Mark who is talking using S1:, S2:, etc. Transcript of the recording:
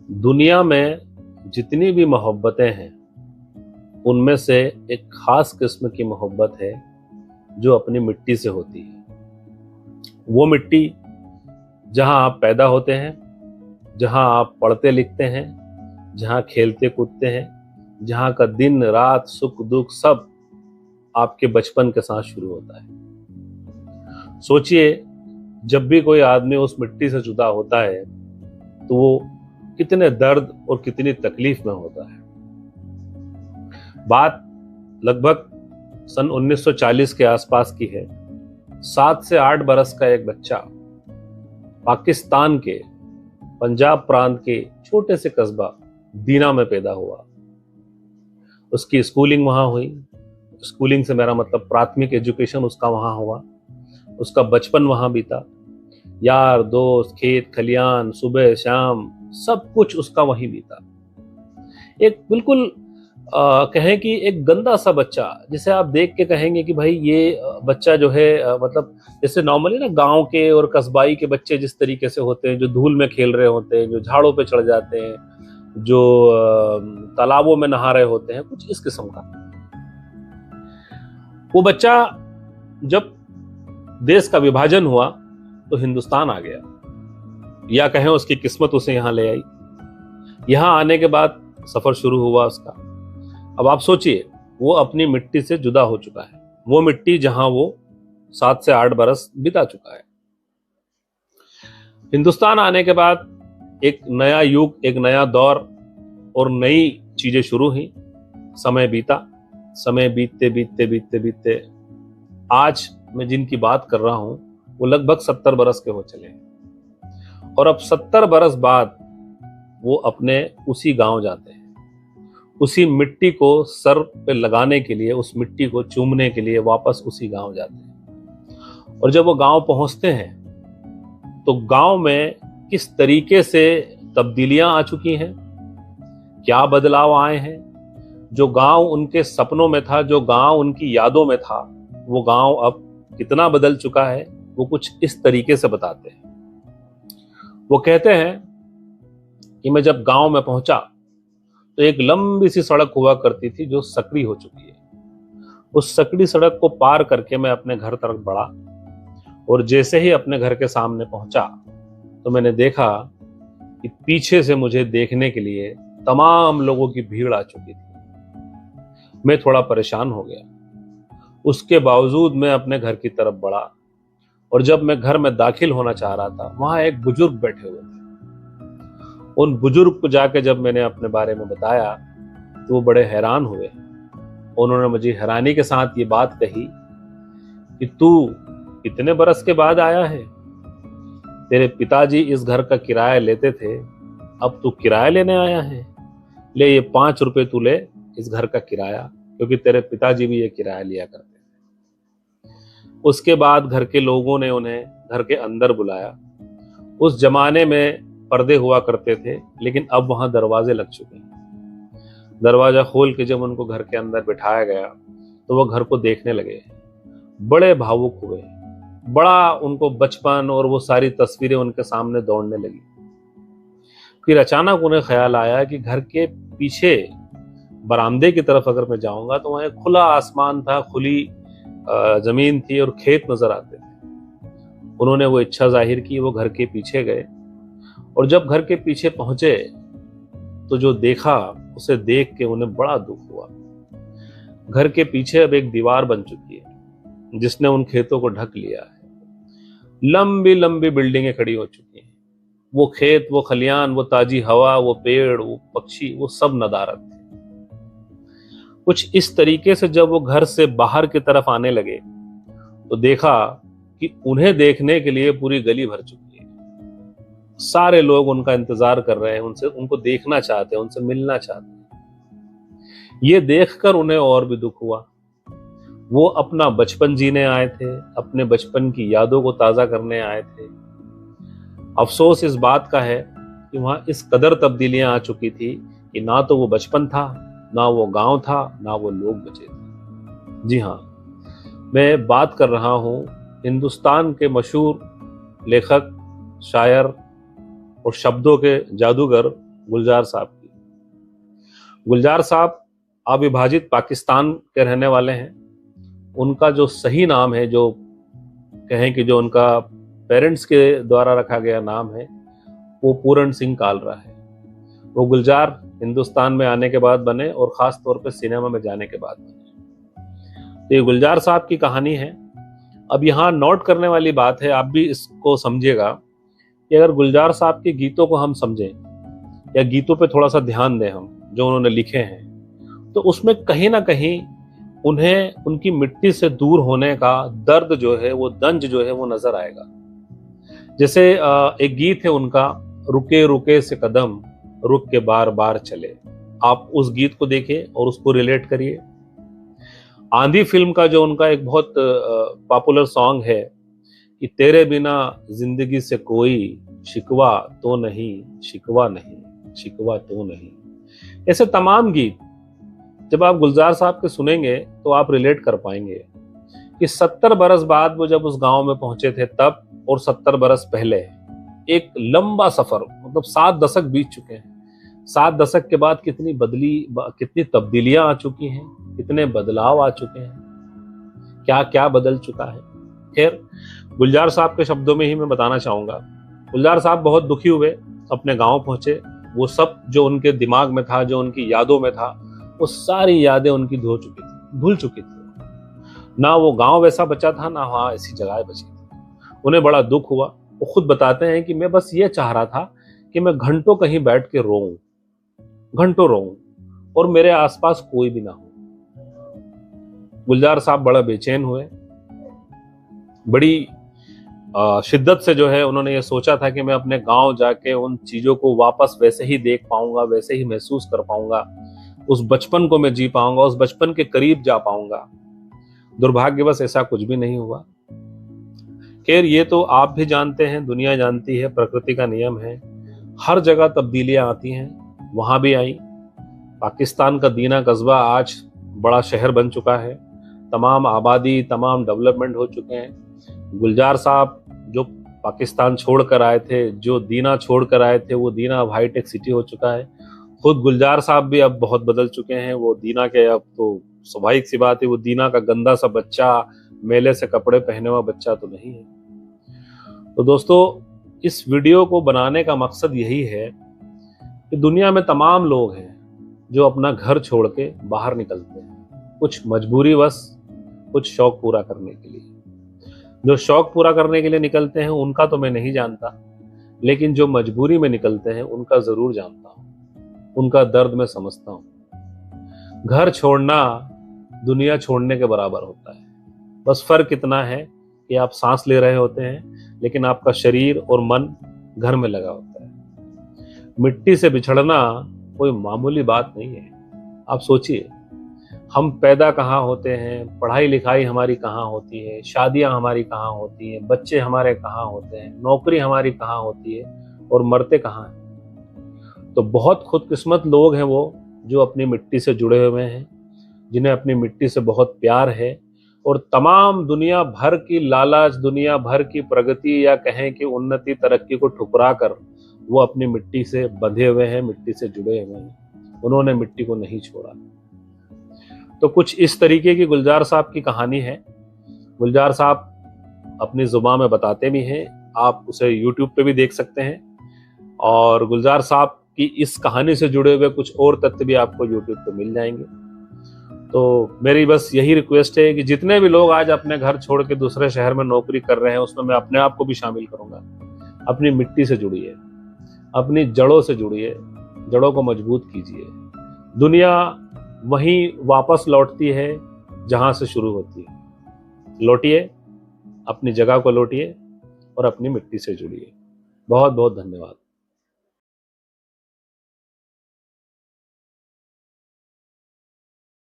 S1: दुनिया में जितनी भी मोहब्बतें हैं उनमें से एक खास किस्म की मोहब्बत है जो अपनी मिट्टी से होती है। वो मिट्टी जहां आप पैदा होते हैं, जहां आप पढ़ते लिखते हैं, जहां खेलते कूदते हैं, जहां का दिन रात सुख दुख सब आपके बचपन के साथ शुरू होता है। सोचिए, जब भी कोई आदमी उस मिट्टी से जुदा होता है तो वो कितने दर्द और कितनी तकलीफ में होता है। बात लगभग सन 1940 के आसपास की है। 7 से 8 बरस का एक बच्चा पाकिस्तान के पंजाब प्रांत के छोटे से कस्बा दीना में पैदा हुआ। उसकी स्कूलिंग वहां हुई। स्कूलिंग से मेरा मतलब प्राथमिक एजुकेशन उसका वहां हुआ। उसका बचपन वहां बीता। यार दोस्त, खेत खलियान, सुबह शाम सब कुछ उसका वहीं बीता। एक बिल्कुल कहें कि एक गंदा सा बच्चा, जिसे आप देख के कहेंगे कि भाई ये बच्चा जो है मतलब जैसे नॉर्मली ना गांव के और कस्बाई के बच्चे जिस तरीके से होते हैं, जो धूल में खेल रहे होते हैं, जो झाड़ों पे चढ़ जाते हैं, जो तालाबों में नहा रहे होते हैं, कुछ इस किस्म का। वो बच्चा जब देश का विभाजन हुआ तो हिंदुस्तान आ गया, या कहें उसकी किस्मत उसे यहां ले आई। यहां आने के बाद सफर शुरू हुआ उसका। अब आप सोचिए, वो अपनी मिट्टी से जुदा हो चुका है। वो मिट्टी जहां वो 7 से 8 बरस बिता चुका है। हिंदुस्तान आने के बाद एक नया युग, एक नया दौर और नई चीजें शुरू हुई। समय बीता। समय बीतते बीतते बीतते बीतते आज मैं जिनकी बात कर रहा हूं वो लगभग 70 बरस के हो चले हैं। और अब 70 बरस बाद वो अपने उसी गांव जाते हैं, उसी मिट्टी को सर पे लगाने के लिए, उस मिट्टी को चूमने के लिए वापस उसी गांव जाते हैं। और जब वो गांव पहुंचते हैं तो गांव में किस तरीके से तब्दीलियां आ चुकी हैं, क्या बदलाव आए हैं। जो गांव उनके सपनों में था, जो गांव उनकी यादों में था, वो गांव अब कितना बदल चुका है, वो कुछ इस तरीके से बताते हैं। वो कहते हैं कि मैं जब गांव में पहुंचा तो एक लंबी सी सड़क हुआ करती थी जो सकड़ी हो चुकी है। उस सकड़ी सड़क को पार करके मैं अपने घर तरफ बढ़ा, और जैसे ही अपने घर के सामने पहुंचा तो मैंने देखा कि पीछे से मुझे देखने के लिए तमाम लोगों की भीड़ आ चुकी थी। मैं थोड़ा परेशान हो गया। उसके बावजूद मैं अपने घर की तरफ बढ़ा, और जब मैं घर में दाखिल होना चाह रहा था वहां एक बुजुर्ग बैठे हुए थे। उन बुजुर्ग को जाके जब मैंने अपने बारे में बताया तो वो बड़े हैरान हुए। उन्होंने मुझे हैरानी के साथ ये बात कही कि तू इतने बरस के बाद आया है, तेरे पिताजी इस घर का किराया लेते थे, अब तू किराया लेने आया है, ले ये 5 रुपए तू ले इस घर का किराया, क्योंकि तेरे पिताजी भी ये किराया लिया करते थे। उसके बाद घर के लोगों ने उन्हें घर के अंदर बुलाया। उस जमाने में पर्दे हुआ करते थे, लेकिन अब वहां दरवाजे लग चुके हैं। दरवाजा खोल के जब उनको घर के अंदर बिठाया गया तो वो घर को देखने लगे, बड़े भावुक हुए। बड़ा उनको बचपन और वो सारी तस्वीरें उनके सामने दौड़ने लगी। फिर अचानक उन्हें ख्याल आया कि घर के पीछे बरामदे की तरफ अगर मैं जाऊंगा तो वहां एक खुला आसमान था, खुली जमीन थी और खेत नजर आते थे। उन्होंने वो इच्छा जाहिर की, वो घर के पीछे गए, और जब घर के पीछे पहुंचे तो जो देखा उसे देख के उन्हें बड़ा दुख हुआ। घर के पीछे अब एक दीवार बन चुकी है जिसने उन खेतों को ढक लिया है। लंबी लंबी बिल्डिंगें खड़ी हो चुकी हैं। वो खेत, वो खलियान, वो ताजी हवा, वो पेड़, वो पक्षी, वो सब नदारत थे। कुछ इस तरीके से जब वो घर से बाहर की तरफ आने लगे तो देखा कि उन्हें देखने के लिए पूरी गली भर चुकी है। सारे लोग उनका इंतजार कर रहे हैं, उनको देखना चाहते हैं, उनसे मिलना चाहते हैं। ये देखकर उन्हें और भी दुख हुआ। वो अपना बचपन जीने आए थे, अपने बचपन की यादों को ताजा करने आए थे। अफसोस इस बात का है कि वहां इस कदर तब्दीलियां आ चुकी थी कि ना तो वो बचपन था, ना वो गांव था, ना वो लोग बचे थे। जी हाँ, मैं बात कर रहा हूं हिंदुस्तान के मशहूर लेखक, शायर और शब्दों के जादूगर गुलजार साहब की। गुलजार साहब अविभाजित पाकिस्तान के रहने वाले हैं। उनका जो सही नाम है, जो कहें कि जो उनका पेरेंट्स के द्वारा रखा गया नाम है, वो पूरण सिंह कालरा है। वो गुलजार हिंदुस्तान में आने के बाद बने और ख़ास तौर पे सिनेमा में जाने के बाद बने। तो ये गुलजार साहब की कहानी है। अब यहाँ नोट करने वाली बात है, आप भी इसको समझिएगा कि अगर गुलजार साहब के गीतों को हम समझें या गीतों पे थोड़ा सा ध्यान दें हम, जो उन्होंने लिखे हैं, तो उसमें कहीं ना कहीं उन्हें उनकी मिट्टी से दूर होने का दर्द जो है, वो दंज जो है, वो नजर आएगा। जैसे एक गीत है उनका, रुके रुके से कदम रुक के बार बार चले। आप उस गीत को देखिए और उसको रिलेट करिए। आंधी फिल्म का जो उनका एक बहुत पॉपुलर सॉन्ग है कि तेरे बिना जिंदगी से कोई शिकवा तो नहीं, शिकवा नहीं, शिकवा तो नहीं। ऐसे तमाम गीत जब आप गुलजार साहब के सुनेंगे तो आप रिलेट कर पाएंगे कि 70 बरस बाद वो जब उस गांव में पहुंचे थे तब, और 70 बरस पहले, एक लंबा सफर, मतलब 7 दशक बीत चुके हैं। 7 दशक के बाद कितनी तब्दीलियां आ चुकी हैं, कितने बदलाव आ चुके हैं, क्या क्या बदल चुका है। खैर, गुलजार साहब के शब्दों में ही मैं बताना चाहूंगा। गुलजार साहब बहुत दुखी हुए, अपने गांव पहुंचे। वो सब जो उनके दिमाग में था, जो उनकी यादों में था, वो सारी यादें उनकी भूल चुकी थी। ना वो गांव वैसा बचा था, ना वहां ऐसी जगह बची थी। उन्हें बड़ा दुख हुआ। वो खुद बताते हैं कि मैं बस ये चाह रहा था कि मैं घंटों कहीं बैठ के रोऊं, घंटों रोऊं और मेरे आसपास कोई भी ना हो। गुलजार साहब बड़ा बेचैन हुए। बड़ी शिद्दत से जो है उन्होंने ये सोचा था कि मैं अपने गांव जाके उन चीजों को वापस वैसे ही देख पाऊंगा, वैसे ही महसूस कर पाऊंगा, उस बचपन को मैं जी पाऊंगा, उस बचपन के करीब जा पाऊंगा। दुर्भाग्यवश ऐसा कुछ भी नहीं हुआ। खैर, ये तो आप भी जानते हैं, दुनिया जानती है, प्रकृति का नियम है। हर जगह तब्दीलियां आती हैं, वहां भी आई। पाकिस्तान का दीना कस्बा आज बड़ा शहर बन चुका है। तमाम आबादी, तमाम डेवलपमेंट हो चुके हैं। गुलजार साहब जो पाकिस्तान छोड़कर आए थे, जो दीना छोड़कर आए थे, वो दीना अब हाईटेक सिटी हो चुका है। खुद गुलजार साहब भी अब बहुत बदल चुके हैं। वो दीना के, अब तो स्वाभाविक सी बात है, वो दीना का गंदा सा बच्चा, मेले से कपड़े पहने हुआ बच्चा तो नहीं है। तो दोस्तों, इस वीडियो को बनाने का मकसद यही है कि दुनिया में तमाम लोग हैं जो अपना घर छोड़ के बाहर निकलते हैं, कुछ मजबूरीवश, कुछ शौक पूरा करने के लिए। जो शौक पूरा करने के लिए निकलते हैं उनका तो मैं नहीं जानता, लेकिन जो मजबूरी में निकलते हैं उनका जरूर जानता हूं, उनका दर्द मैं समझता हूं। घर छोड़ना दुनिया छोड़ने के बराबर होता है। बस फर्क इतना है कि आप सांस ले रहे होते हैं, लेकिन आपका शरीर और मन घर में लगा होता है। मिट्टी से बिछड़ना कोई मामूली बात नहीं है। आप सोचिए, हम पैदा कहाँ होते हैं, पढ़ाई लिखाई हमारी कहाँ होती है, शादियां हमारी कहाँ होती हैं, बच्चे हमारे कहाँ होते हैं, नौकरी हमारी कहाँ होती है, और मरते कहाँ हैं। तो बहुत खुदकिस्मत लोग हैं वो जो अपनी मिट्टी से जुड़े हुए हैं, जिन्हें अपनी मिट्टी से बहुत प्यार है, और तमाम दुनिया भर की लालच, दुनिया भर की प्रगति, या कहें कि उन्नति, तरक्की को ठुकरा कर वो अपनी मिट्टी से बंधे हुए हैं, मिट्टी से जुड़े हुए हैं। उन्होंने मिट्टी को नहीं छोड़ा। तो कुछ इस तरीके की गुलजार साहब की कहानी है। गुलजार साहब अपनी जुबान में बताते भी हैं, आप उसे यूट्यूब पे भी देख सकते हैं, और गुलजार साहब की इस कहानी से जुड़े हुए कुछ और तथ्य भी आपको यूट्यूब पे मिल जाएंगे। तो मेरी बस यही रिक्वेस्ट है कि जितने भी लोग आज अपने घर छोड़ के दूसरे शहर में नौकरी कर रहे हैं, उसमें मैं अपने आप को भी शामिल करूंगा। अपनी मिट्टी से जुड़िए, अपनी जड़ों से जुड़िए, जड़ों को मजबूत कीजिए। दुनिया वहीं वापस लौटती है जहां से शुरू होती है। लौटिए, अपनी जगह को लौटिए और अपनी मिट्टी से जुड़िए। बहुत बहुत धन्यवाद।